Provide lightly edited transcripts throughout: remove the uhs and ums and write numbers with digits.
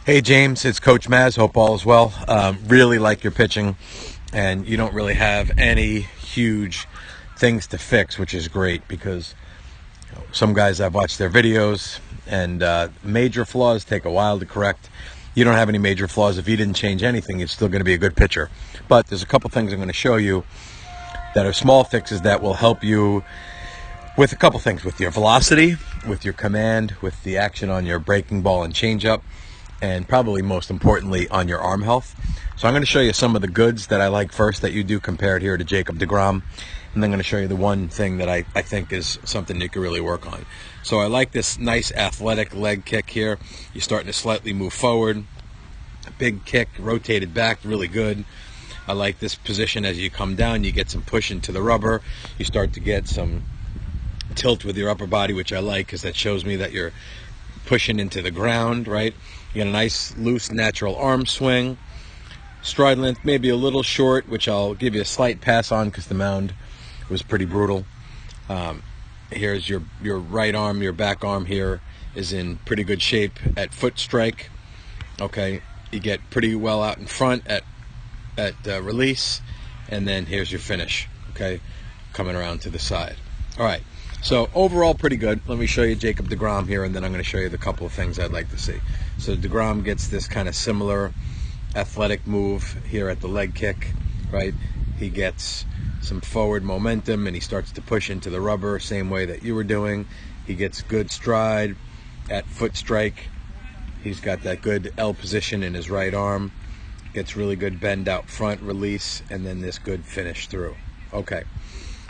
Hey James, it's Coach Maz. Hope all is well. Really like your pitching, and you don't really have any huge things to fix, which is great because some guys I've watched their videos, and major flaws take a while to correct. You don't have any major flaws. If you didn't change anything, you're still going to be a good pitcher. But there's a couple things I'm going to show you that are small fixes that will help you with a couple things, with your velocity, with your command, with the action on your breaking ball and changeup, and probably most importantly on your arm health. So I'm going to show you some of the goods that I like first that you do compared here to Jacob deGrom, and then I'm going to show you the one thing that I think is something you can really work on. So I like this nice athletic leg kick here. You're starting to slightly move forward, big kick, rotated back, really good. I like this position as you come down, you get some push into the rubber, you start to get some tilt with your upper body, which I like because that shows me that you're pushing into the ground, right? You got a nice loose natural arm swing. Stride length maybe a little short, which I'll give you a slight pass on because the mound was pretty brutal. Here's your right arm, your back arm here is in pretty good shape at foot strike. Okay, you get pretty well out in front at release, and then here's your finish. Okay, coming around to the side. All right. So overall pretty good. Let me show you Jacob deGrom here, and then I'm going to show you the couple of things I'd like to see. So deGrom gets this kind of similar athletic move here at the leg kick, right? He gets some forward momentum and he starts to push into the rubber, same way that you were doing. He gets good stride at foot strike. He's got that good L position in his right arm. Gets really good bend out front, release, and then this good finish through. Okay,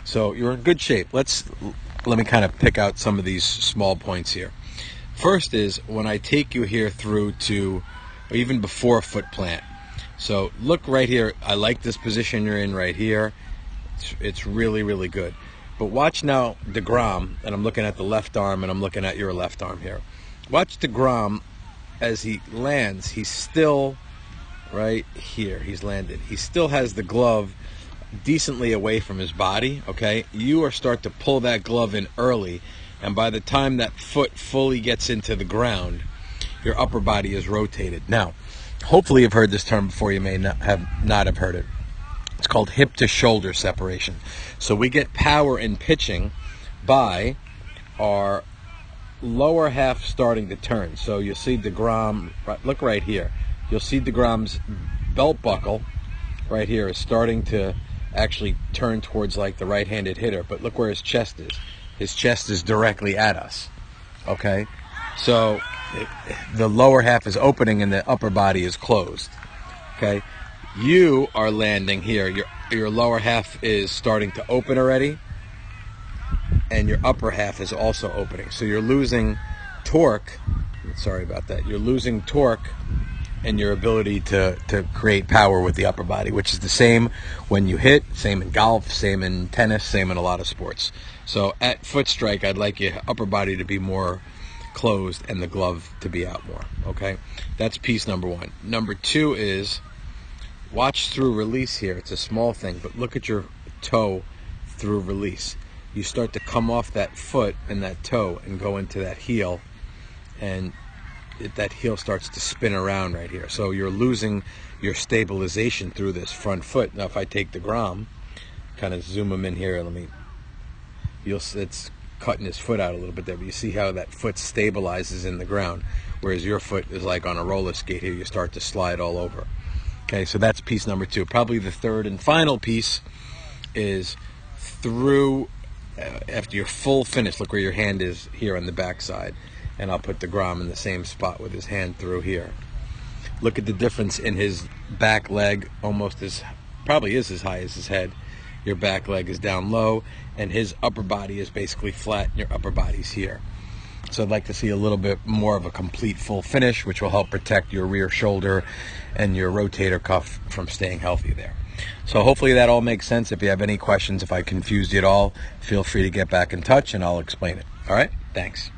so you're in good shape. Let me kind of pick out some of these small points here. First is when I take you here through to, or even before foot plant. So look right here. I like this position you're in right here. It's really, really good. But watch now deGrom, and I'm looking at the left arm, and I'm looking at your left arm here. Watch deGrom as he lands. He's still right here. He's landed. He still has the glove decently away from his body. Okay, you are start to pull that glove in early, and by the time that foot fully gets into the ground, your upper body is rotated. Now, hopefully you've heard this term before. You may not have heard it. It's called hip to shoulder separation. So we get power in pitching by our lower half starting to turn. So you'll see deGrom, look right here, you'll see deGrom's belt buckle right here is starting to actually turn towards like the right-handed hitter, but look where his chest is. His chest is directly at us. Okay, so the lower half is opening and the upper body is closed. Okay, you are landing here. Your lower half is starting to open already, and your upper half is also opening. So you're losing torque. Sorry about that. You're losing torque and your ability to create power with the upper body, which is the same when you hit, same in golf, same in tennis, same in a lot of sports. So at foot strike, I'd like your upper body to be more closed and the glove to be out more. Okay, that's piece number one. Number two is watch through release here. It's a small thing, but look at your toe through release. You start to come off that foot and that toe and go into that heel, and that heel starts to spin around right here. So you're losing your stabilization through this front foot. Now if I take deGrom, kind of zoom him in here, it's cutting his foot out a little bit there, but you see how that foot stabilizes in the ground, whereas your foot is like on a roller skate here. You start to slide all over. Okay, so that's piece number two. Probably the third and final piece is through, after your full finish, look where your hand is here on the back side. And I'll put deGrom in the same spot with his hand through here. Look at the difference in his back leg, probably is as high as his head. Your back leg is down low, and his upper body is basically flat, and your upper body's here. So I'd like to see a little bit more of a complete full finish, which will help protect your rear shoulder and your rotator cuff from staying healthy there. So hopefully that all makes sense. If you have any questions, if I confused you at all, feel free to get back in touch and I'll explain it. All right? Thanks.